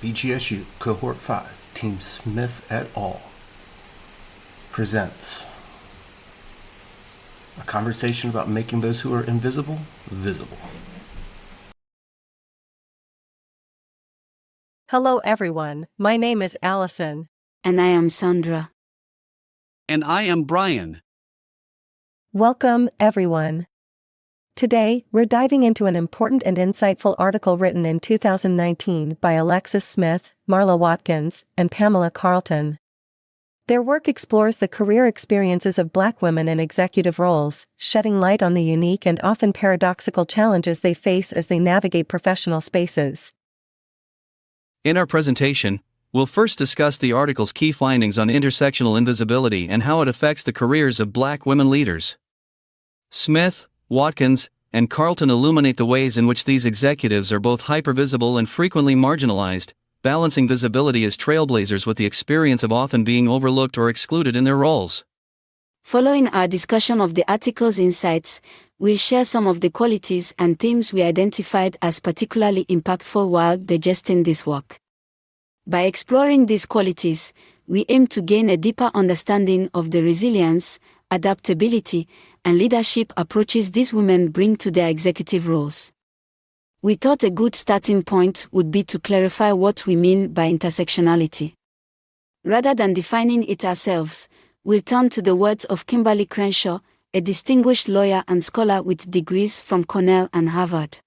BGSU Cohort 5, Team Smith et al. Presents a conversation about making those who are invisible, visible. Hello everyone, my name is Allison. And I am Sandra. And I am Brian. Welcome, everyone. Today, we're diving into an important and insightful article written in 2019 by Alexis Smith, Marla Watkins, and Pamela Carlton. Their work explores the career experiences of Black women in executive roles, shedding light on the unique and often paradoxical challenges they face as they navigate professional spaces. In our presentation, we'll first discuss the article's key findings on intersectional invisibility and how it affects the careers of Black women leaders. Smith, Watkins, and Carlton illuminate the ways in which these executives are both hypervisible and frequently marginalized, balancing visibility as trailblazers with the experience of often being overlooked or excluded in their roles. Following our discussion of the article's insights, we'll share some of the qualities and themes we identified as particularly impactful while digesting this work. By exploring these qualities, we aim to gain a deeper understanding of the resilience, adaptability, and leadership approaches these women bring to their executive roles. We thought a good starting point would be to clarify what we mean by intersectionality. Rather than defining it ourselves, we'll turn to the words of Kimberly Crenshaw, a distinguished lawyer and scholar with degrees from Cornell and Harvard.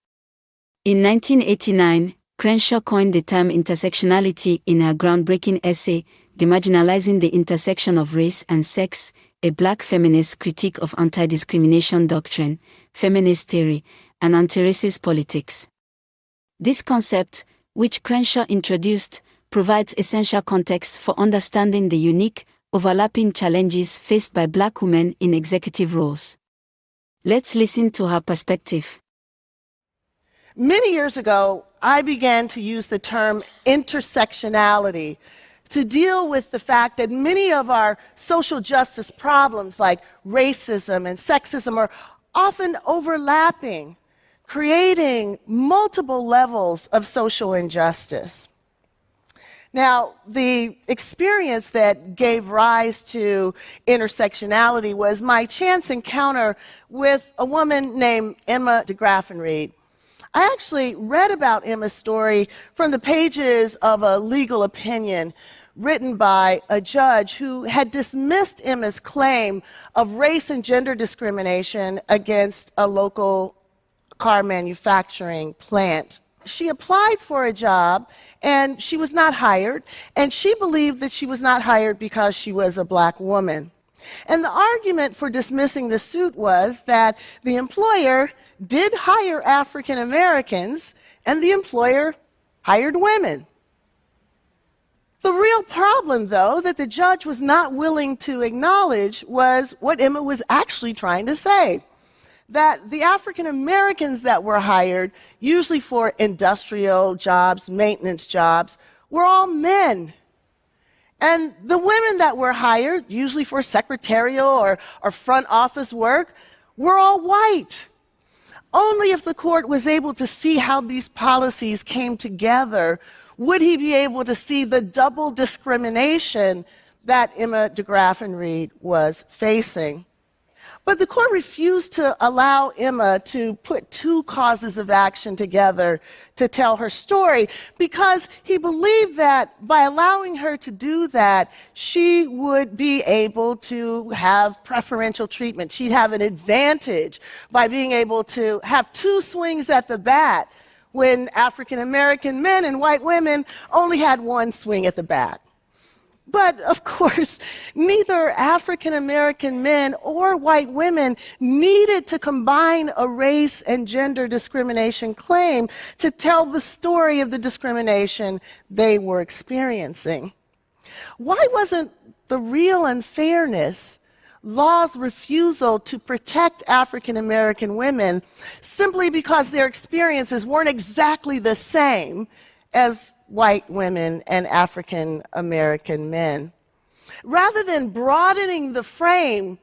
In 1989, Crenshaw coined the term intersectionality in her groundbreaking essay, Demarginalizing the Intersection of Race and Sex, a Black feminist critique of anti-discrimination doctrine, feminist theory, and anti-racist politics. This concept, which Crenshaw introduced, provides essential context for understanding the unique, overlapping challenges faced by Black women in executive roles. Let's listen to her perspective. Many years ago, I began to use the term intersectionality to deal with the fact that many of our social justice problems like racism and sexism are often overlapping, creating multiple levels of social injustice. Now, the experience that gave rise to intersectionality was my chance encounter with a woman named Emma de Graffenried. I actually read about Emma's story from the pages of a legal opinion written by a judge who had dismissed Emma's claim of race and gender discrimination against a local car manufacturing plant. She applied for a job and she was not hired, and she believed that she was not hired because she was a Black woman. And the argument for dismissing the suit was that the employer did hire African Americans and the employer hired women. The real problem, though, that the judge was not willing to acknowledge was what Emma was actually trying to say. That the African Americans that were hired, usually for industrial jobs, maintenance jobs, were all men. And the women that were hired, usually for secretarial or front office work, were all white. Only if the court was able to see how these policies came together would he be able to see the double discrimination that Emma de Graffenried was facing. But the court refused to allow Emma to put two causes of action together to tell her story because he believed that by allowing her to do that, she would be able to have preferential treatment. She'd have an advantage by being able to have two swings at the bat when African American men and white women only had one swing at the bat. But, of course, neither African American men or white women needed to combine a race and gender discrimination claim to tell the story of the discrimination they were experiencing. Why wasn't the real unfairness law's refusal to protect African American women simply because their experiences weren't exactly the same as white women and African American men? Rather than broadening the frame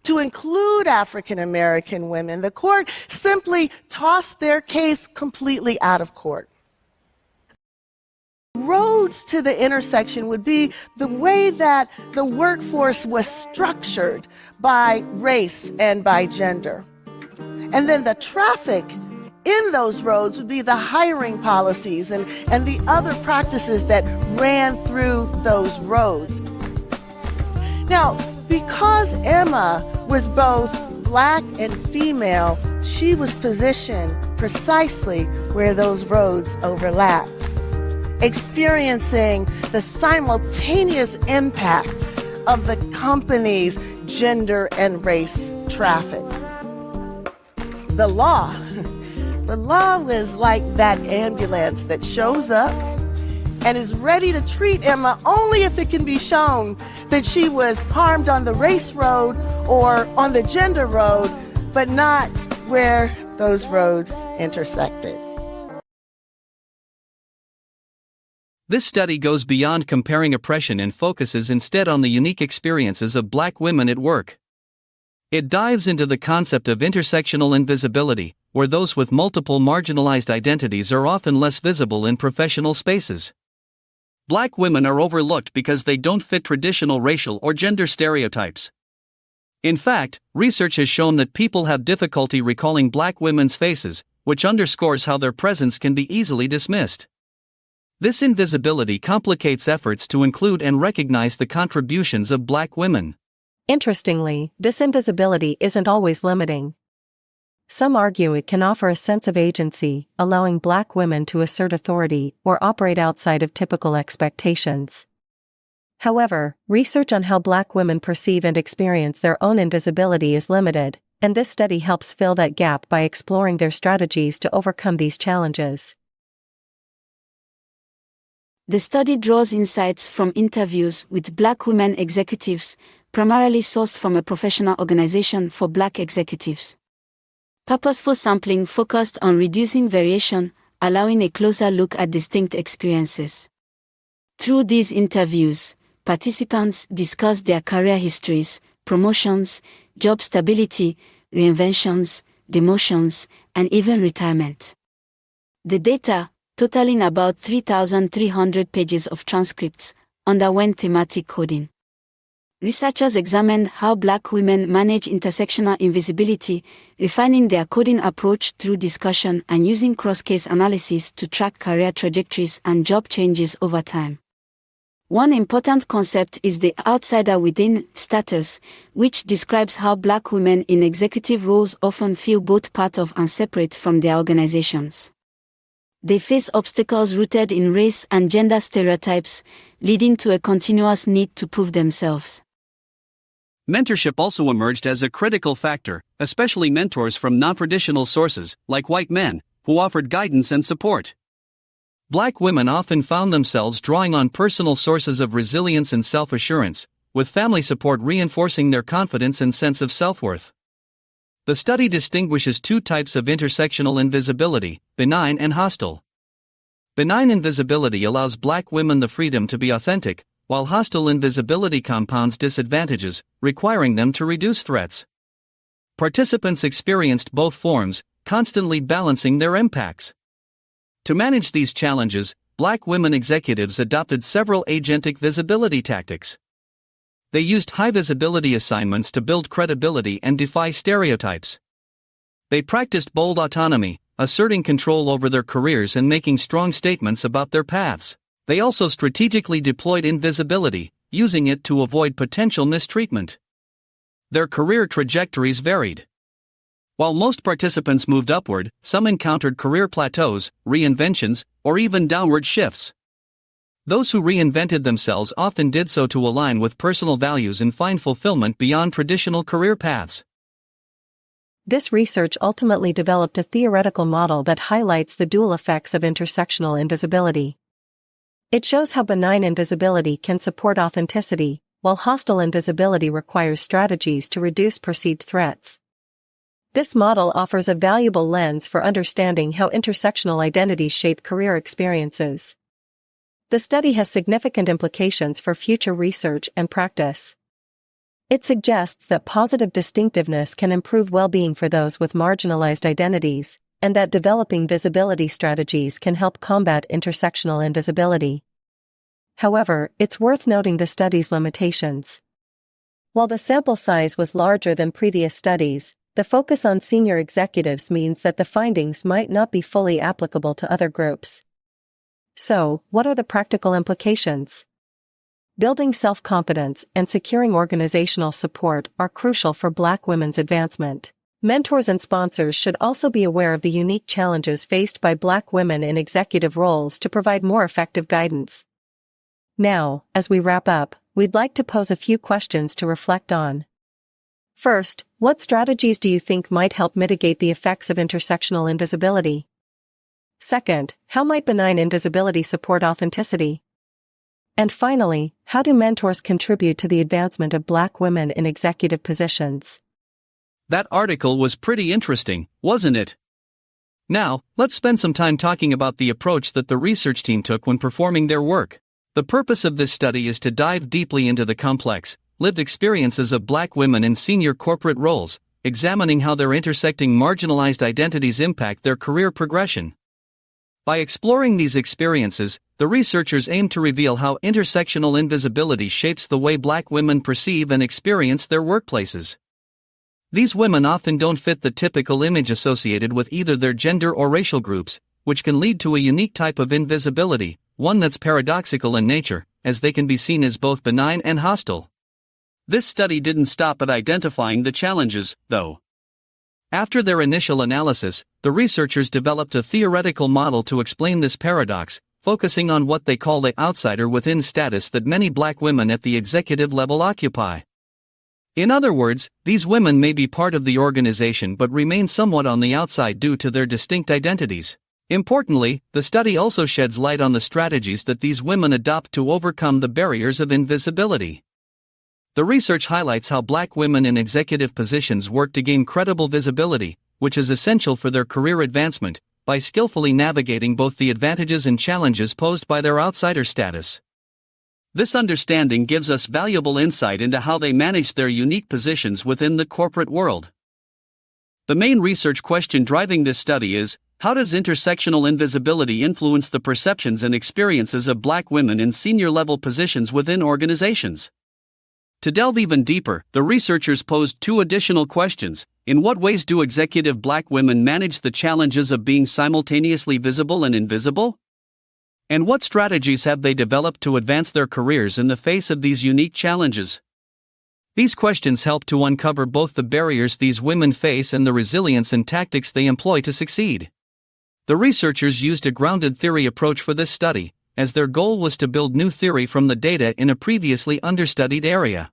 to include African American women, the court simply tossed their case completely out of court. roads to the intersection would be the way that the workforce was structured by race and by gender. And then the traffic in those roads would be the hiring policies and the other practices that ran through those roads. Now, because Emma was both Black and female, she was positioned precisely where those roads overlapped, experiencing the simultaneous impact of the company's gender and race traffic. The law was like that ambulance that shows up and is ready to treat Emma only if it can be shown that she was harmed on the race road or on the gender road, but not where those roads intersected. This study goes beyond comparing oppression and focuses instead on the unique experiences of Black women at work. It dives into the concept of intersectional invisibility, where those with multiple marginalized identities are often less visible in professional spaces. Black women are overlooked because they don't fit traditional racial or gender stereotypes. In fact, research has shown that people have difficulty recalling Black women's faces, which underscores how their presence can be easily dismissed. This invisibility complicates efforts to include and recognize the contributions of Black women. Interestingly, this invisibility isn't always limiting. Some argue it can offer a sense of agency, allowing Black women to assert authority or operate outside of typical expectations. However, research on how Black women perceive and experience their own invisibility is limited, and this study helps fill that gap by exploring their strategies to overcome these challenges. The study draws insights from interviews with Black women executives, primarily sourced from a professional organization for Black executives. Purposeful sampling focused on reducing variation, allowing a closer look at distinct experiences. Through these interviews, participants discussed their career histories, promotions, job stability, reinventions, demotions, and even retirement. The data, totaling about 3,300 pages of transcripts, underwent thematic coding. Researchers examined how Black women manage intersectional invisibility, refining their coding approach through discussion and using cross-case analysis to track career trajectories and job changes over time. One important concept is the outsider within status, which describes how Black women in executive roles often feel both part of and separate from their organizations. They face obstacles rooted in race and gender stereotypes, leading to a continuous need to prove themselves. Mentorship also emerged as a critical factor, especially mentors from non-traditional sources, like white men, who offered guidance and support. Black women often found themselves drawing on personal sources of resilience and self-assurance, with family support reinforcing their confidence and sense of self-worth. The study distinguishes two types of intersectional invisibility, benign and hostile. Benign invisibility allows Black women the freedom to be authentic, while hostile invisibility compounds disadvantages, requiring them to reduce threats. Participants experienced both forms, constantly balancing their impacts. To manage these challenges, Black women executives adopted several agentic visibility tactics. They used high-visibility assignments to build credibility and defy stereotypes. They practiced bold autonomy, asserting control over their careers and making strong statements about their paths. They also strategically deployed invisibility, using it to avoid potential mistreatment. Their career trajectories varied. While most participants moved upward, some encountered career plateaus, reinventions, or even downward shifts. Those who reinvented themselves often did so to align with personal values and find fulfillment beyond traditional career paths. This research ultimately developed a theoretical model that highlights the dual effects of intersectional invisibility. It shows how benign invisibility can support authenticity, while hostile invisibility requires strategies to reduce perceived threats. This model offers a valuable lens for understanding how intersectional identities shape career experiences. The study has significant implications for future research and practice. It suggests that positive distinctiveness can improve well-being for those with marginalized identities, and that developing visibility strategies can help combat intersectional invisibility. However, it's worth noting the study's limitations. While the sample size was larger than previous studies, the focus on senior executives means that the findings might not be fully applicable to other groups. So, what are the practical implications? Building self-confidence and securing organizational support are crucial for Black women's advancement. Mentors and sponsors should also be aware of the unique challenges faced by Black women in executive roles to provide more effective guidance. Now, as we wrap up, we'd like to pose a few questions to reflect on. First, what strategies do you think might help mitigate the effects of intersectional invisibility? Second, how might benign invisibility support authenticity? And finally, how do mentors contribute to the advancement of Black women in executive positions? That article was pretty interesting, wasn't it? Now, let's spend some time talking about the approach that the research team took when performing their work. The purpose of this study is to dive deeply into the complex, lived experiences of Black women in senior corporate roles, examining how their intersecting marginalized identities impact their career progression. By exploring these experiences, the researchers aim to reveal how intersectional invisibility shapes the way Black women perceive and experience their workplaces. These women often don't fit the typical image associated with either their gender or racial groups, which can lead to a unique type of invisibility, one that's paradoxical in nature, as they can be seen as both benign and hostile. This study didn't stop at identifying the challenges, though. After their initial analysis, the researchers developed a theoretical model to explain this paradox, focusing on what they call the outsider within status that many Black women at the executive level occupy. In other words, these women may be part of the organization but remain somewhat on the outside due to their distinct identities. Importantly, the study also sheds light on the strategies that these women adopt to overcome the barriers of invisibility. The research highlights how Black women in executive positions work to gain credible visibility, which is essential for their career advancement, by skillfully navigating both the advantages and challenges posed by their outsider status. This understanding gives us valuable insight into how they manage their unique positions within the corporate world. The main research question driving this study is, how does intersectional invisibility influence the perceptions and experiences of Black women in senior-level positions within organizations? To delve even deeper, the researchers posed two additional questions. In what ways do executive Black women manage the challenges of being simultaneously visible and invisible? And what strategies have they developed to advance their careers in the face of these unique challenges? These questions help to uncover both the barriers these women face and the resilience and tactics they employ to succeed. The researchers used a grounded theory approach for this study, as their goal was to build new theory from the data in a previously understudied area.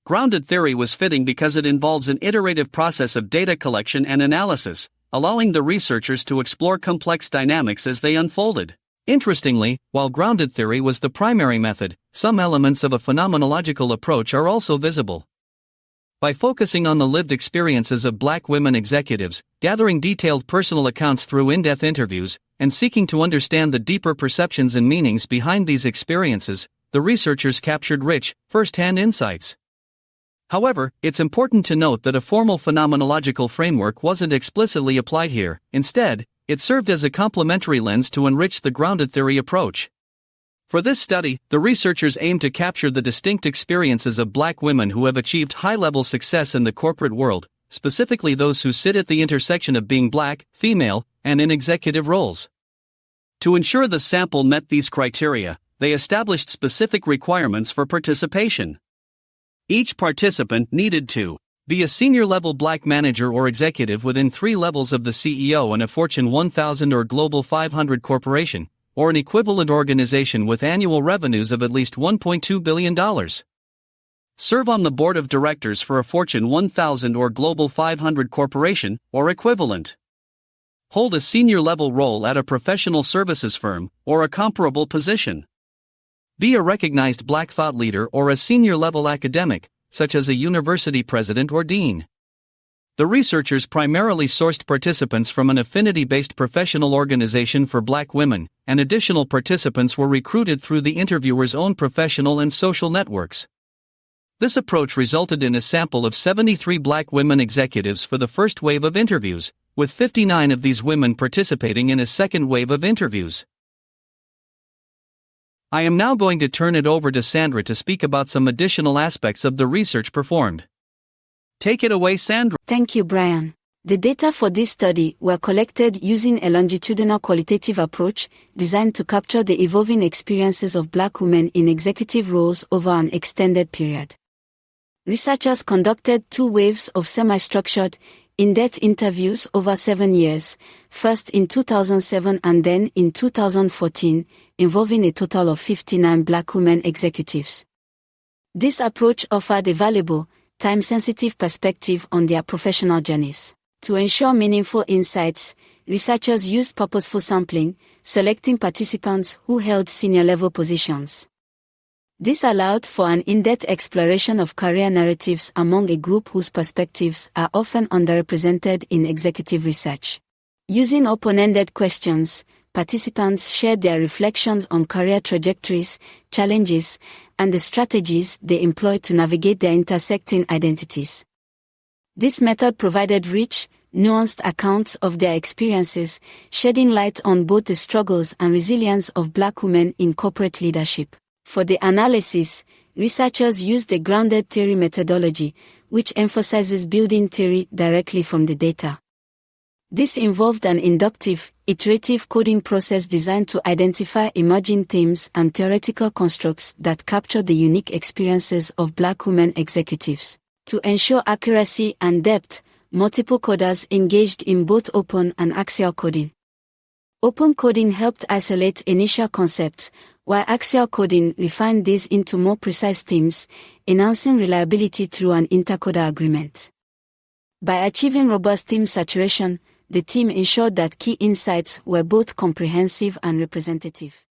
Grounded theory was fitting because it involves an iterative process of data collection and analysis, allowing the researchers to explore complex dynamics as they unfolded. Interestingly, while grounded theory was the primary method, some elements of a phenomenological approach are also visible. By focusing on the lived experiences of Black women executives, gathering detailed personal accounts through in-depth interviews, and seeking to understand the deeper perceptions and meanings behind these experiences, the researchers captured rich, first-hand insights. However, it's important to note that a formal phenomenological framework wasn't explicitly applied here. Instead, it served as a complementary lens to enrich the grounded theory approach. For this study, the researchers aimed to capture the distinct experiences of Black women who have achieved high-level success in the corporate world, specifically those who sit at the intersection of being Black, female, and in executive roles. To ensure the sample met these criteria, they established specific requirements for participation. Each participant needed to be a senior-level Black manager or executive within 3 levels of the CEO in a Fortune 1000 or Global 500 corporation, or an equivalent organization with annual revenues of at least $1.2 billion. Serve on the board of directors for a Fortune 1000 or Global 500 corporation, or equivalent. Hold a senior-level role at a professional services firm, or a comparable position. Be a recognized Black thought leader or a senior-level academic, such as a university president or dean. The researchers primarily sourced participants from an affinity-based professional organization for Black women, and additional participants were recruited through the interviewer's own professional and social networks. This approach resulted in a sample of 73 Black women executives for the first wave of interviews, with 59 of these women participating in a second wave of interviews. I am now going to turn it over to Sandra to speak about some additional aspects of the research performed. Take it away, Sandra. Thank you, Brian. The data for this study were collected using a longitudinal qualitative approach designed to capture the evolving experiences of Black women in executive roles over an extended period. Researchers conducted 2 waves of semi-structured, in-depth interviews over 7 years, first in 2007 and then in 2014, involving a total of 59 Black women executives. This approach offered a valuable, time-sensitive perspective on their professional journeys. To ensure meaningful insights, researchers used purposeful sampling, selecting participants who held senior-level positions. This allowed for an in-depth exploration of career narratives among a group whose perspectives are often underrepresented in executive research. Using open-ended questions, participants shared their reflections on career trajectories, challenges, and the strategies they employed to navigate their intersecting identities. This method provided rich, nuanced accounts of their experiences, shedding light on both the struggles and resilience of Black women in corporate leadership. For the analysis, researchers used the grounded theory methodology, which emphasizes building theory directly from the data. This involved an inductive, iterative coding process designed to identify emerging themes and theoretical constructs that capture the unique experiences of Black women executives. To ensure accuracy and depth, multiple coders engaged in both open and axial coding. Open coding helped isolate initial concepts, while axial coding refined these into more precise themes, enhancing reliability through an intercoder agreement. By achieving robust theme saturation, the team ensured that key insights were both comprehensive and representative.